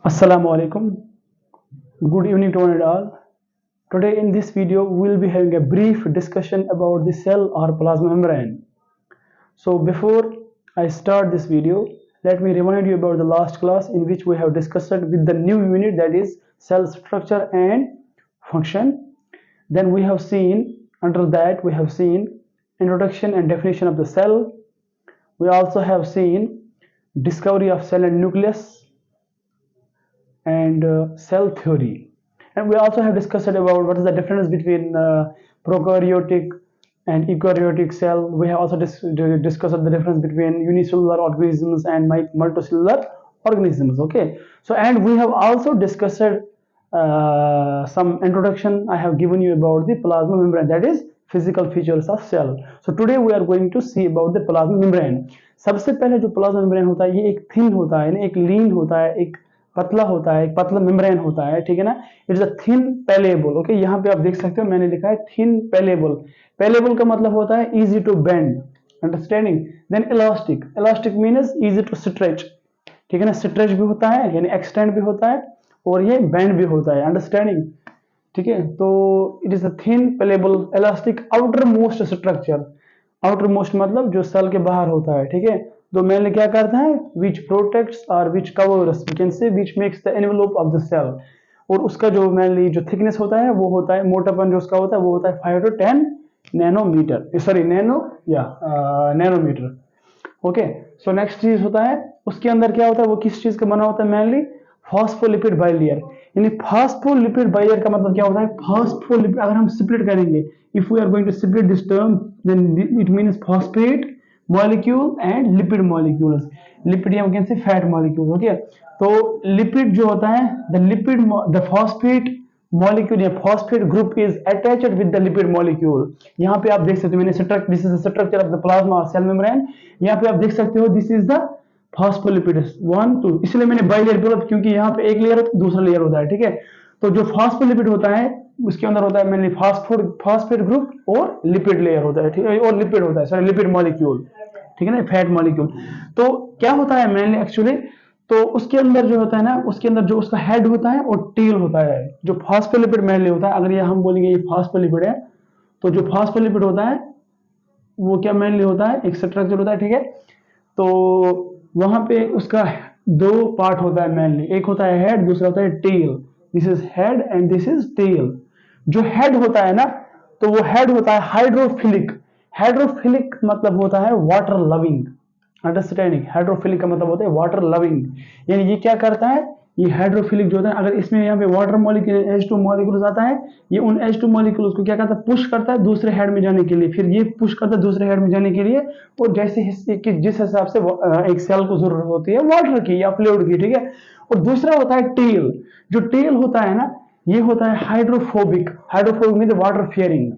Assalamu alaikum. Good evening to one and all. Today in this video we will be having a brief discussion about the cell or plasma membrane. So before I start this video, let me remind you about the last class in which we have discussed with the new unit, that is cell structure and function. Then we have seen, under that we have seen introduction and definition of the cell. We also have seen discovery of cell and nucleus and cell theory, and we also have discussed about what is the difference between prokaryotic and eukaryotic cell. We have also discussed the difference between unicellular organisms and multicellular organisms. Okay, so and we have also discussed some introduction I have given you about the plasma membrane, that is physical features of cell. So today we are going to see about the plasma membrane. सबसे पहले जो plasma membrane होता है ये एक thin होता है, एक लीन होता है, एक पतला होता है, एक पतला मेम्ब्रेन होता है, ठीक है ना। It's a thin pliable. Okay, यहाँ पे आप देख सकते हो मैंने लिखा है थिन पेलेबल। पेलेबल का मतलब होता है easy to bend, understanding. Then elastic, elastic means easy to stretch, ठीक है ना। स्ट्रेच भी होता है यानी एक्सटेंड भी होता है और ये बेंड भी होता है, अंडरस्टैंडिंग, ठीक है। तो it is a thin pliable elastic outermost structure. Outermost मतलब जो सेल के बाहर होता है, ठीक है। तो मेनली क्या करता है, विच प्रोटेक्ट्स और which covers, we can say which makes the envelope of the cell. और उसका जो मेनली जो थिकनेस होता है वो होता है, मोटापन जो उसका होता है वो होता है 5 to 10 nanometre, sorry nanometre. Okay, so next चीज होता है उसके अंदर क्या होता है, वो किस चीज का बना होता है, मेनली फॉस्फोलिपिड बाइलेयर। यानी फॉस्फोलिपिड बाइलेयर का मतलब क्या होता है, फॉस्फोलिपिड अगर हम स्प्लिट करेंगे, if we are going to split this term then it means phosphate molecule and lipid molecules. Lipid या can say fat molecule. Okay, तो लिपिड जो होता है, द फॉस्फेट मॉलिक्यूल या phosphate group is attached with the lipid molecule. यहाँ पे आप देख सकते हो मैंने this is the structure of the plasma और सेल मेम्ब्रेन। यहाँ पे आप देख सकते हो दिस इज द फॉस्फोलिपिड्स 1 2, इसलिए मैंने बाइलेयर बोला क्योंकि यहाँ पे एक लेयर होता है दूसरा लेयर होता है, ठीक है। तो जो फॉस्फोलिपिड होता है उसके अंदर होता है मैंने फॉस्फेट ग्रुप और लिपिड लेयर होता है, ठीक है, और लिपिड होता है, सॉरी लिपिड मॉलिक्यूल, ठीक है ना, फैट मॉलिक्यूल। तो क्या होता है मेनली एक्चुअली, तो उसके अंदर जो होता है ना, उसके अंदर जो उसका हेड होता है और टेल होता है। जो फॉस्फोलिपिड मेनली होता है, अगर ये हम बोलेंगे ये फॉस्फोलिपिड है, तो जो फॉस्फोलिपिड होता है वो क्या मेनली होता है, एक स्ट्रक्चर होता है, ठीक है। तो वहां पे उसका दो पार्ट होता है मेनली, एक होता है हेड, दूसरा होता है tail. This is head and this is tail. जो हेड होता है ना, तो वो हेड होता है हाइड्रोफिलिक। हाइड्रोफिलिक मतलब होता है वाटर लविंग, अंडरस्टैंडिंग। हाइड्रोफिलिक का मतलब होता है वाटर लविंग, यानी ये क्या करता है, ये हाइड्रोफिलिक जो होता है, अगर इसमें यहाँ पे वाटर मॉलिक्यूल H2 मॉलिक्यूल्स आता है, ये उन H2 मॉलिक्यूल्स को क्या करता है, पुश करता है दूसरे हेड में जाने के लिए, फिर ये पुश करता है दूसरे हेड में जाने के लिए। और जैसे जिस हिसाब से एक सेल को जरूरत होती है वाटर की या फ्लूइड की, ठीक है। और दूसरा होता है टेल। जो टेल होता है ना, ये होता है hydrophobic. Hydrophobic mean water fearing.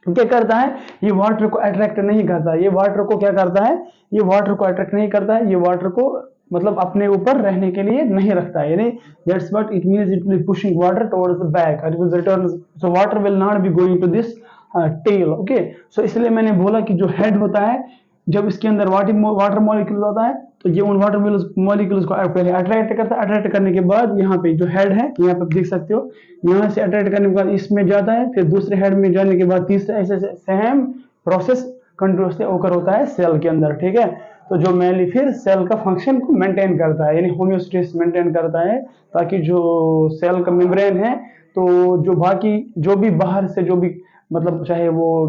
क्या करता है, ये वाटर को अट्रैक्ट नहीं करता, ये वाटर को क्या करता है, ये वाटर को अट्रैक्ट नहीं करता है, ये वाटर को मतलब अपने ऊपर रहने के लिए नहीं रखता है, यानी that's what it means, it will pushing water towards the back और it will return, so water will not be going to this tail. Okay, so इसलिए मैंने बोला कि जो हेड होता है, जब इसके अंदर वाटर मॉलिक्यूल होता है, तो ये उन वाटर मॉलिक्यूल्स को पहले अट्रैक्ट करता है। अट्रैक्ट करने के बाद यहाँ पे जो हेड है, यहाँ पे देख सकते हो, यहाँ से अट्रैक्ट करने के बाद इसमें जाता है, फिर दूसरे हेड में जाने के बाद तीसरे, ऐसे सेम प्रोसेस कंटिन्यूसली ओकर होता है सेल के अंदर, ठीक है। तो जो मेनली फिर सेल का फंक्शन को मेंटेन करता है, यानी होम्योस्टेसिस मेंटेन करता है, ताकि जो सेल का मेम्ब्रेन है, तो जो बाकी जो भी बाहर से जो भी मतलब चाहे वो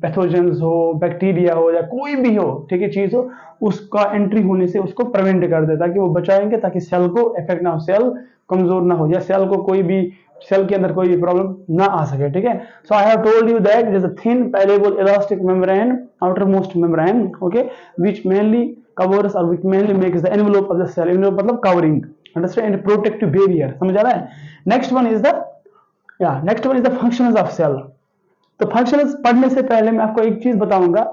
पैथोजेंस हो, बैक्टीरिया हो या कोई भी हो, ठीक है, चीज हो, उसका एंट्री होने से उसको प्रिवेंट कर दे, ताकि वो बचाएंगे, ताकि सेल को इफेक्ट ना हो, सेल कमजोर ना हो, या सेल को कोई भी सेल के अंदर कोई भी प्रॉब्लम ना आ सके, ठीक है। So I have told you that it is a thin pliable elastic membrane, outermost membrane, okay, which mainly covers or which mainly makes the envelope of the cell। envelope मतलब covering, understand, and protective barrier, समझ आ रहा है। Next one is the next one is the functions of cell. तो functions पढ़ने से पहले मैं आपको एक चीज बताऊंगा,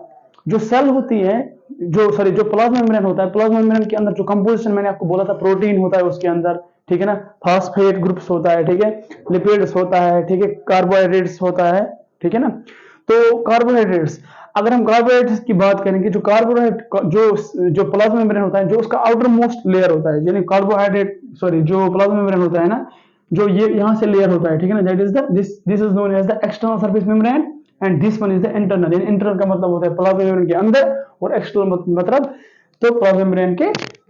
जो सेल होती है, जो प्लाज्मा मेम्ब्रेन होता है, प्लाज्मा मेम्ब्रेन के अंदर जो कंपोजिशन मैंने आपको बोला था, प्रोटीन होता है उसके अंदर, ठीक है ना, फॉस्फेट ग्रुप्स होता है, ठीक है, लिपिड्स होता है, ठीक है, कार्बोहाइड्रेट्स होता है, ठीक है ना। तो कार्बोहाइड्रेट्स, अगर हम कार्बोहाइड्रेट्स की बात करेंगे, जो कार्बोहाइड्रेट जो प्लाज्मा मेम्ब्रेन होता है, जो उसका आउटर मोस्ट लेयर होता है, यानी कार्बोहाइड्रेट सॉरी जो प्लाज्मा मेम्ब्रेन होता है ना, जो ये यहाँ से लेयर होता है, ठीक है ना, that is the this is known as the external surface membrane and this one is the internal. यानी इंटरनल का मतलब होता है प्लाज्मा मेम्ब्रेन के अंदर और एक्सटर्नल मतलब तो प्लाज्मा मेम्ब्रेन के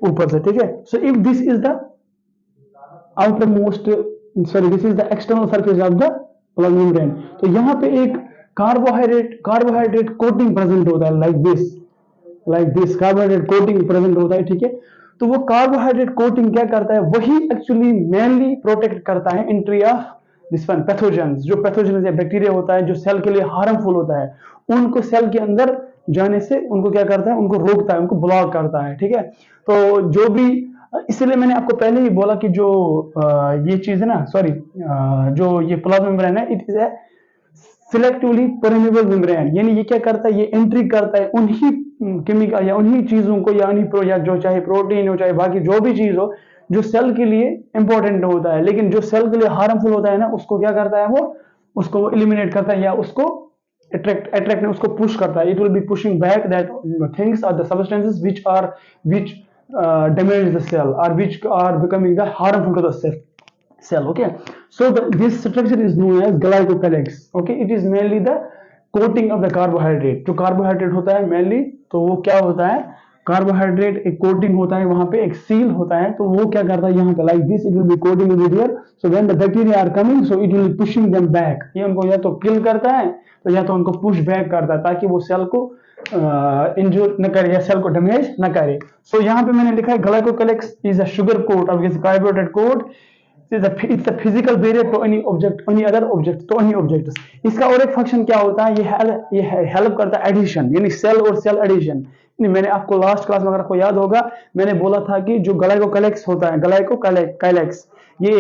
ऊपर से, ठीक है। So if this is the outermost this is the external surface of the plasma membrane, तो यहाँ पे एक कार्बोहाइड्रेट कोटिंग प्रेजेंट होता है, like this carbohydrate coating present होता है, ठीक है। तो वो कार्बोहाइड्रेट कोटिंग क्या करता है, वही एक्चुअली मेनली प्रोटेक्ट करता है entry of this one pathogens. जो पैथोजेंस या बैक्टीरिया होता है जो सेल के लिए हार्मफुल होता है, उनको सेल के अंदर जाने से उनको क्या करता है, उनको रोकता है, उनको ब्लॉक करता है, ठीक है। तो जो भी, इसलिए मैंने आपको पहले ही बोला कि जो ये चीज है ना, सॉरी जो ये प्लाज्मा मेम्ब्रेन है, it is a selectively permeable membrane. यानी ये क्या करता है, ये एंट्री करता है उन्हीं केमिकल या उन्हीं चीजों को या उन्हीं या जो चाहे प्रोटीन हो चाहे बाकी जो भी चीज हो जो सेल के लिए इंपॉर्टेंट होता है, लेकिन जो सेल के लिए हार्मफुल होता है ना, उसको क्या करता है, वो उसको एलिमिनेट करता है या उसको अट्रैक्ट उसको पुश करता है। It will be pushing back that things are the substances which damage the cell or which are becoming the harmful to the cell, okay. So this structure is known as glycocalyx, okay. It is mainly the coating of the carbohydrate। जो carbohydrate होता है mainly, तो वो क्या होता है, carbohydrate एक coating होता है, वहां पे एक सील होता है, तो वो क्या करता है यहाँ पे like this, it will be coating with here, so when the bacteria are coming so it will be pushing them back. ये उनको या तो किल करता है तो या तो उनको पुश बैक करता है ताकि वो सेल को इंजूर न करे या सेल को डैमेज न करे। सो यहाँ पे मैंने लिखा है glycocalyx is a sugar coat of carbohydrate coat, it's a physical barrier to any object, any other object, to any objects। इसका और एक फंक्शन क्या होता है, ये हेल्प करता है एडिशन, यानी सेल और सेल एडिशन। मैंने आपको लास्ट क्लास में अगर आपको याद होगा, मैंने बोला था कि जो ग्लाइकोकैलिक्स होता है, ग्लाइकोकैलिक्स ये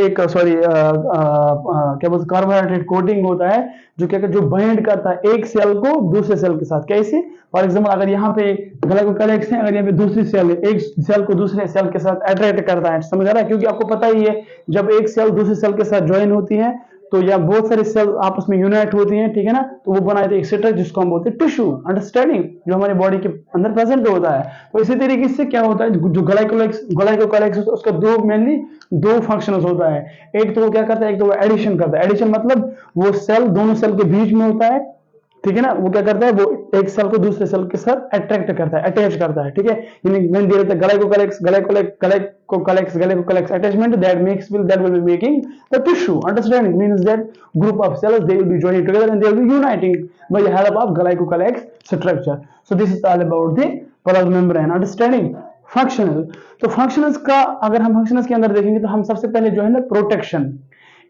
एक सॉरी क्या बोलते कार्बोहाइड्रेट कोटिंग होता है जो क्या जो बाइंड करता है एक सेल को दूसरे सेल के साथ। कैसे, फॉर एग्जांपल अगर यहाँ पे ग्लाइकोकैलिक्स है, अगर यहाँ पे दूसरी सेल है, एक सेल को दूसरे सेल के साथ अट्रैक्ट करता है, समझ आ रहा है, क्योंकि आपको पता ही है जब एक सेल दूसरे सेल के साथ ज्वाइन होती है तो या बहुत सारे सेल आपस में यूनाइट होती हैं, ठीक है ना, तो वो बनाए थे एक स्ट्रक्चर जिसको हम बोलते हैं टिश्यू, अंडरस्टैंडिंग, जो हमारे बॉडी के अंदर प्रेजेंट होता है। तो इसी तरीके से क्या होता है, जो ग्लाइकोकैलिक्स उसका दो मेनली दो फंक्शंस होता है। एक तो वो क्या करता है, एक तो वो एडिशन करता है। एडिशन मतलब वो सेल दोनों सेल के बीच में होता है, ठीक है ना, वो क्या करता है, वो एक सेल को दूसरे सेल के साथ अट्रैक्ट करता है, अटैच करता है, ठीक है। Glycocalyx attachment that will be making the tissue, understanding means that group of cells they will be joining together and they will be uniting by the help of glycocalyx structure। So this is all about the plasma membrane, understanding। Functional, तो functionals का अगर हम functionals के अंदर देखेंगे तो हम सबसे पहले जो है ना प्रोटेक्शन,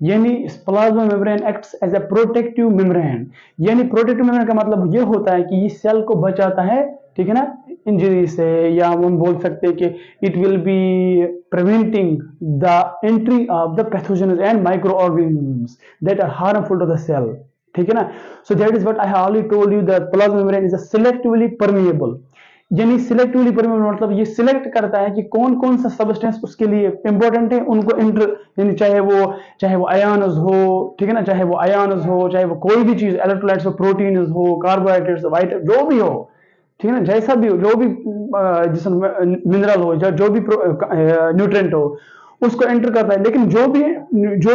यानी plasma membrane acts as a protective membrane. यानी प्रोटेक्टिव मेम्ब्रेन का मतलब ये होता है कि ये सेल को बचाता है, ठीक है ना, इंजरी से, या हम बोल सकते हैं कि it will be preventing the entry of the pathogens and micro organisms that are harmful to the cell, ठीक है ना। So that is what I have already told you that plasma membrane is a selectively permeable. यानी selectively permeable मतलब ये select करता है कि कौन कौन सा सब्सटेंस उसके लिए इंपॉर्टेंट है, उनको इंटर, यानी चाहे वो आयन्स हो, ठीक है ना, चाहे वो आयन्स हो, चाहे वो कोई भी चीज इलेक्ट्रोलाइट्स हो, प्रोटीन्स हो, कार्बोहाइड्रेट्स, वाइट जो भी हो, ठीक है ना, जैसा भी हो, जो भी जिसमें मिनरल हो, जो भी न्यूट्रिएंट हो, उसको एंटर करता है। लेकिन जो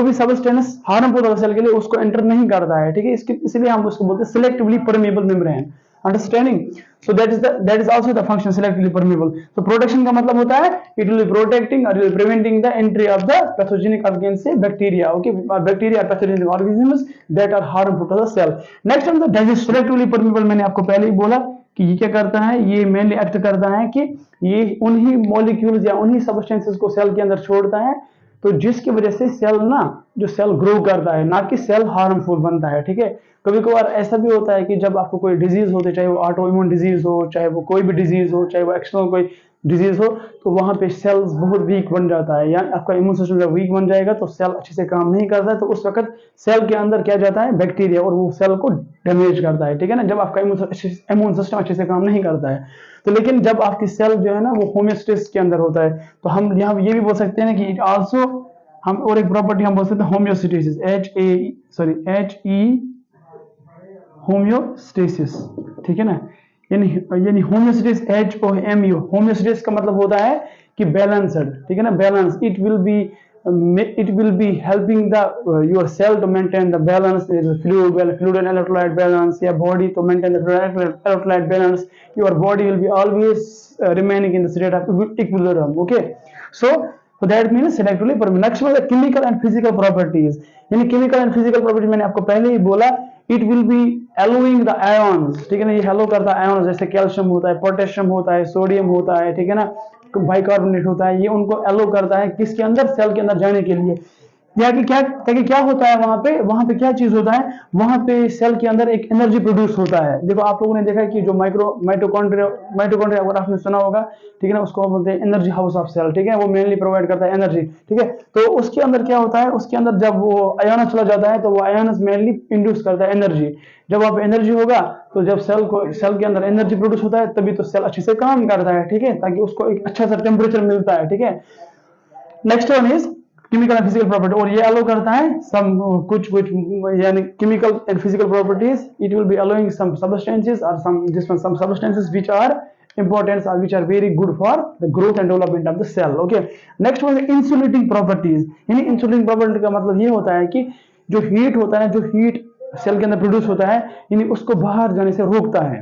भी सब्सटेंस हार्मफुल होता है सेल के लिए उसको एंटर नहीं करता है, ठीक है। इसलिए हम उसको बोलते हैं selectively permeable membrane, understanding. So that is also the function selectively permeable. तो प्रोटेक्शन का मतलब होता है इट विल बी प्रोटेक्टिंग और preventing the entry of the pathogenic organs say bacteria, okay, bacteria pathogenic organisms that are harmful to the cell. Next हम the selectively permeable, मैंने आपको पहले ही बोला कि ये क्या करता है, ये मेनली एक्ट करता है कि ये उन्हीं मॉलिक्यूल्स या उन्हीं सब्सटेंसेस को सेल के अंदर छोड़ता है, तो जिसकी वजह से सेल ना जो सेल ग्रो करता है, ना कि सेल हार्मफुल बनता है, ठीक है। कभी कभार ऐसा भी होता है कि जब आपको कोई डिजीज होती है, चाहे वो ऑटो इम्यून डिजीज हो, चाहे वो कोई भी डिजीज हो, चाहे वो एक्सटर्नल कोई डिजीज हो, तो वहां पे सेल्स बहुत वीक बन जाता है, या आपका इम्यून सिस्टम जब वीक बन जाएगा तो सेल अच्छे से काम नहीं करता है, तो उस वक्त सेल के अंदर क्या जाता है, बैक्टीरिया, और वो सेल को डैमेज करता है, ठीक है ना, जब आपका इम्यून सिस्टम अच्छे से काम नहीं करता है। तो लेकिन जब आपकी सेल जो है ना वो होमियोस्टेसिस के अंदर होता है, तो हम यहाँ ये भी बोल सकते हैं ना कि इट आल्सो, हम और एक प्रॉपर्टी हम बोल सकते हैं होमियोस्टेसिस, HE होम्योस्टेसिस, ठीक है ना, यानी होम्योस्टेसिस, HOMO, होम्योस्टेसिस का मतलब होता है कि बैलेंस्ड, ठीक है ना, balance, it will be helping the your cell to maintain the balance, fluid and electrolyte balance, या body to maintain the electrolyte balance, your body will be always remaining in the state of equilibrium, okay. So that means selectively for next one the chemical and physical properties, यानी chemical and physical properties मैंने आपको पहले ही बोला, it will be allowing the ions, ठीक है ना, ये hello करता है ions, जैसे कैल्शियम होता है, पोटेशियम होता है, सोडियम होता है, ठीक है ना, बाइकार्बोनेट होता है, ये उनको एलो करता है किसके अंदर, सेल के अंदर जाने के लिए, या कि क्या, ताकि क्या होता है वहां पे क्या चीज होता है, वहां पे सेल के अंदर एक एनर्जी प्रोड्यूस होता है। देखो आप लोगों ने देखा कि जो माइटोकॉन्ड्रिया अगर आपने सुना होगा, ठीक है ना, उसको बोलते हैं एनर्जी हाउस ऑफ सेल, ठीक है, वो मेनली प्रोवाइड करता है एनर्जी, ठीक है। तो उसके अंदर क्या होता है, उसके अंदर जब वो आयन चला जाता है तो वो आयन मेनली इंड्यूस करता है एनर्जी। जब वहां पे एनर्जी होगा तो जब सेल के अंदर एनर्जी प्रोड्यूस होता है तभी तो सेल अच्छे से काम करता है, ठीक है, ताकि उसको एक अच्छा सा टेम्परेचर मिलता है, ठीक है। Next one is chemical and physical property, और ये अलो करता है सम कुछ यानी chemical and physical properties, it will be allowing some substances और some substances which are important or which are very good for the growth and development of the cell, okay. next one is insulating properties, यानी insulating property का मतलब ये होता है कि जो heat होता है, जो हीट सेल के अंदर प्रोड्यूस होता है, यानी उसको बाहर जाने से रोकता है।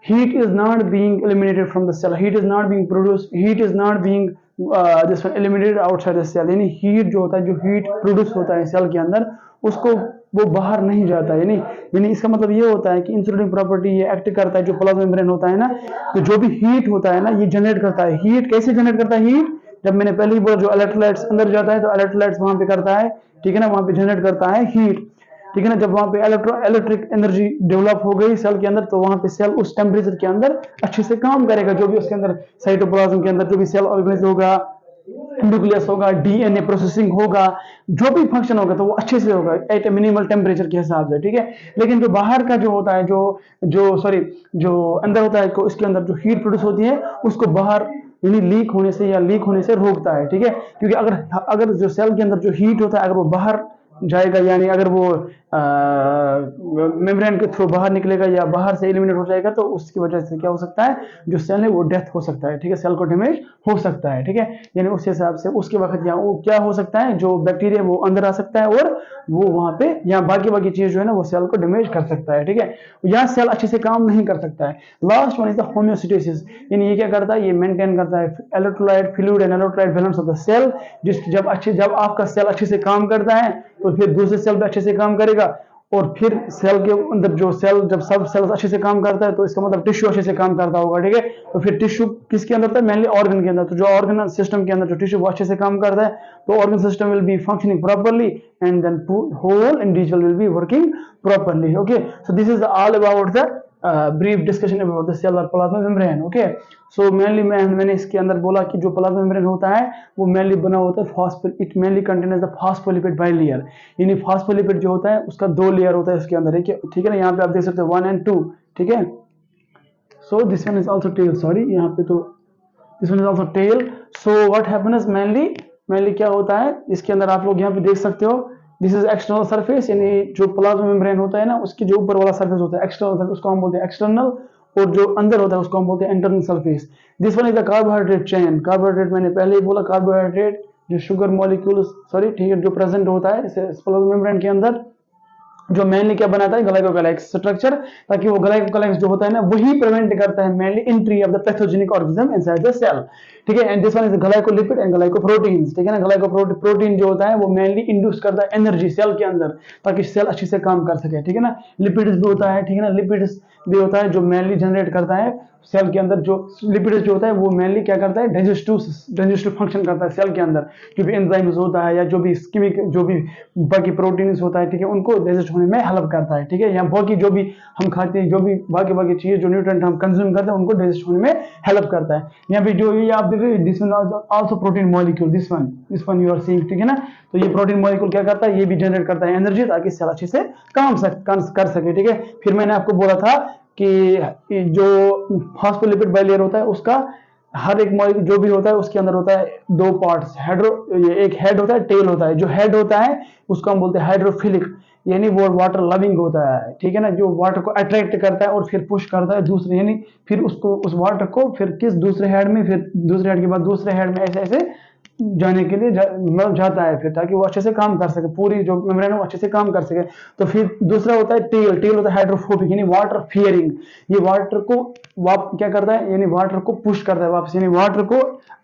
heat is not being eliminated from the cell, heat is not being produced, heat is not being this one eliminated outside the cell, यानी हीट जो होता है, जो हीट प्रोड्यूस होता है सेल के अंदर, उसको वो बाहर नहीं जाता है, यानी इसका मतलब ये होता है कि इंसुलेटिंग प्रॉपर्टी ये एक्ट करता है, जो प्लाज्मा मेम्ब्रेन होता है ना, तो जो भी हीट होता है ना, ये जनरेट करता है। हीट कैसे जनरेट करता है, हीट जब मैंने पहले ही बोला जो इलेक्ट्रोलाइट्स अंदर जाता है तो इलेक्ट्रोलाइट्स वहां पे करता है, ठीक है ना, वहां पे जनरेट करता है हीट, ठीक है ना। जब वहां पे इलेक्ट्रिक एनर्जी डेवलप हो गई सेल के अंदर तो वहां पे सेल उस टेम्परेचर के अंदर अच्छे से काम करेगा, जो भी उसके अंदर साइटोप्लाज्म के अंदर जो भी सेल ऑर्गेनाइज होगा, न्यूक्लियस होगा, डीएनए प्रोसेसिंग होगा, जो भी फंक्शन होगा तो वो अच्छे से होगा एट ए मिनिमल टेम्परेचर के हिसाब से, ठीक है। लेकिन जो बाहर का जो होता है, जो अंदर होता है, इसके अंदर जो हीट प्रोड्यूस होती है उसको बाहर यानी लीक होने से रोकता है, ठीक है। क्योंकि अगर जो सेल के अंदर जो हीट होता है अगर वो बाहर जाएगा, यानी अगर वो मेम्ब्रेन के थ्रू बाहर निकलेगा या बाहर से एलिमिनेट हो जाएगा तो उसकी वजह से क्या हो सकता है, जो सेल है वो डेथ हो सकता है, ठीक है, सेल को डैमेज हो सकता है, ठीक है। यानी उस हिसाब से उसके वक्त यहाँ वो क्या हो सकता है, जो बैक्टीरिया वो अंदर आ सकता है और वो वहां पे यहाँ बाकी चीज जो है ना वो सेल को डैमेज कर सकता है, ठीक है। यहाँ सेल अच्छे से काम नहीं कर सकता है। Last one is the homeostasis, यानी ये क्या करता है, ये मेंटेन करता है electrolyte, fluid and electrolyte balance of the cell. जब आपका सेल अच्छे से काम करता है तो फिर दूसरे सेल भी अच्छे से काम करेगा, और फिर सेल के अंदर जो सेल, जब सब सेल्स अच्छे से काम करता है तो इसका मतलब टिश्यू अच्छे से काम करता होगा, ठीक है। तो फिर टिश्यू किसके अंदर था, मेनली ऑर्गन के अंदर। तो जो ऑर्गन सिस्टम के अंदर जो टिश्यू वो अच्छे से काम करता है तो organ system will be functioning properly and then whole individual will be working properly, okay. So this is all about the brief discussion about the cell or plasma membrane, okay. So mainly मैंने इसके अंदर बोला कि जो plasma membrane होता है वो mainly बना होता है it mainly contains the phospholipid bilayer, यानी phospholipid जो होता है उसका 2 लेयर होता है इसके अंदर, ठीक है ना। यहाँ पे आप देख सकते हो 1 and 2, ठीक है। So this one is also tail, sorry, यहाँ पे तो this one is also tail. So what happens mainly क्या होता है इसके अंदर, आप लोग यहाँ पे देख सकते हो, दिस इज एक्सटर्नल सरफेस, यानी जो प्लाज्मा मेम्ब्रेन होता है ना उसके जो ऊपर वाला सरफेस होता है एक्सटर्नल सरफेस, उसको हम बोलते हैं एक्सटर्नल, और जो अंदर होता है उसको हम बोलते हैं internal surface. This one is the carbohydrate chain. Carbohydrate मैंने पहले ही बोला, कार्बोहाइड्रेट जो शुगर मॉलिक्यूल ठीक है जो प्रेजेंट होता है प्लाज्मा मेम्ब्रेन के अंदर, जो मेनली क्या बनाता है ग्लाइकोलाइक्स स्ट्रक्चर, ताकि वो ग्लाइकोलाइक्स जो होता है ना वही प्रिवेंट करता है mainly entry of the pathogenic organism inside the cell, ठीक है। And this one is glycolipid and glycoproteins, ठीक है ना। ग्लाइकोप्रोटीन जो होता है वो मेनली इंड्यूस करता है एनर्जी सेल के अंदर ताकि सेल अच्छे से काम कर सके, ठीक है ना। लिपिड्स भी होता है, ठीक है ना, लिपिड्स भी होता है जो मेनली जनरेट करता है सेल के अंदर। जो लिपिड्स जो होता है वो मेनली क्या करता है, डाइजेस्टिव फंक्शन करता है सेल के अंदर, जो भी एंजाइम्स होता है या जो भी जो भी बाकी प्रोटीन्स होता है, ठीक है, उनको डाइजेस्ट होने में हेल्प करता है, ठीक है। या बाकी जो भी हम खाते हैं, जो भी बाकी चीजें जो न्यूट्रिएंट हम कंज्यूम करते हैं उनको डाइजेस्ट होने में हेल्प करता है। यहाँ पे जो ये आप देख रहे हो this one also protein molecule, this one you are seeing, ठीक है ना। तो ये प्रोटीन मॉलिक्यूल क्या करता है, ये भी जनरेट करता है एनर्जी ताकि सेल अच्छे से काम कर सके, ठीक है। फिर मैंने आपको बोला था कि जो फॉस्फोलिपिड बाइलेयर होता है उसका हर एक मॉलिक्यूल जो भी होता है उसके अंदर होता है दो पार्ट्स, ये एक हेड होता है, टेल होता है। जो हेड होता है उसको हम बोलते हैं हाइड्रोफिलिक, यानी वो वाटर लविंग होता है, ठीक है ना, जो वाटर को अट्रैक्ट करता है और फिर पुश करता है दूसरे, यानी फिर उसको उस वाटर को फिर किस दूसरे हेड में, फिर दूसरे हेड के बाद दूसरे हेड में ऐसे ऐसे जाने के लिए मतलब जाता है फिर, ताकि वो अच्छे से काम कर सके, पूरी जो मेम्ब्रेन है वो अच्छे से काम कर सके। तो फिर दूसरा होता है टेल, टेल होता है हाइड्रोफोबिक, यानी वाटर फियरिंग। ये वाटर को क्या करता है, यानी वाटर को पुश करता है वापस, यानी वाटर को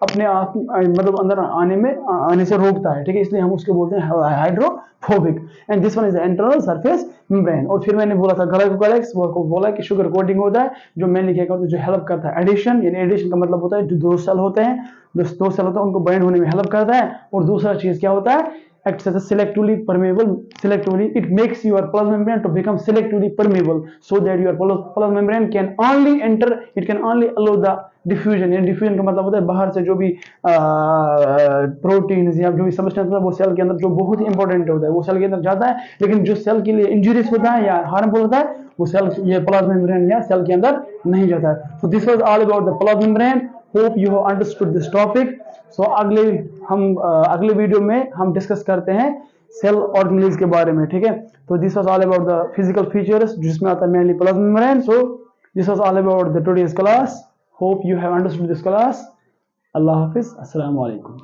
अपने आप मतलब अंदर आने से रोकता है, ठीक है, इसलिए हम उसको बोलते हैं hydrophobic. And this one is the internal surface membrane. और फिर मैंने बोला था ग्लाइकोलाइसिस, वो बोला कि शुगर कोटिंग होता है, जो मेनली क्या करता है, जो हेल्प करता है एडिशन, यानी एडिशन का मतलब होता है जो दो सेल होते हैं, जो दो सेल होता है उनको बाइंड होने में हेल्प करता है। और दूसरा चीज क्या होता है, acts as a selectively permeable, selectively it makes your plasma membrane to become selectively permeable, so that your plasma membrane can only enter, it can only allow the diffusion. यानी डिफ्यूजन का मतलब होता है बाहर से जो भी प्रोटीन या जो भी सबस्टेंस है वो सेल के अंदर जो बहुत ही इंपॉर्टेंट होता है वो सेल के अंदर जाता है, लेकिन जो सेल के लिए इंजुरियस होता है या हार्मफुल होता है वो सेल, ये प्लाज्मा मेम्ब्रेन या सेल के अंदर नहीं जाता है। So this was all about the plasma membrane. Hope you have understood this topic. So अगले वीडियो में हम डिस्कस करते हैं सेल ऑर्गेनेल्स के बारे में, ठीक है। तो this was all about the physical features, जिसमें आता है mainly plasma membrane. So this was all about the today's class. Hope you have understood this class. अल्लाह हाफिज, अस्सलाम वालेकुम।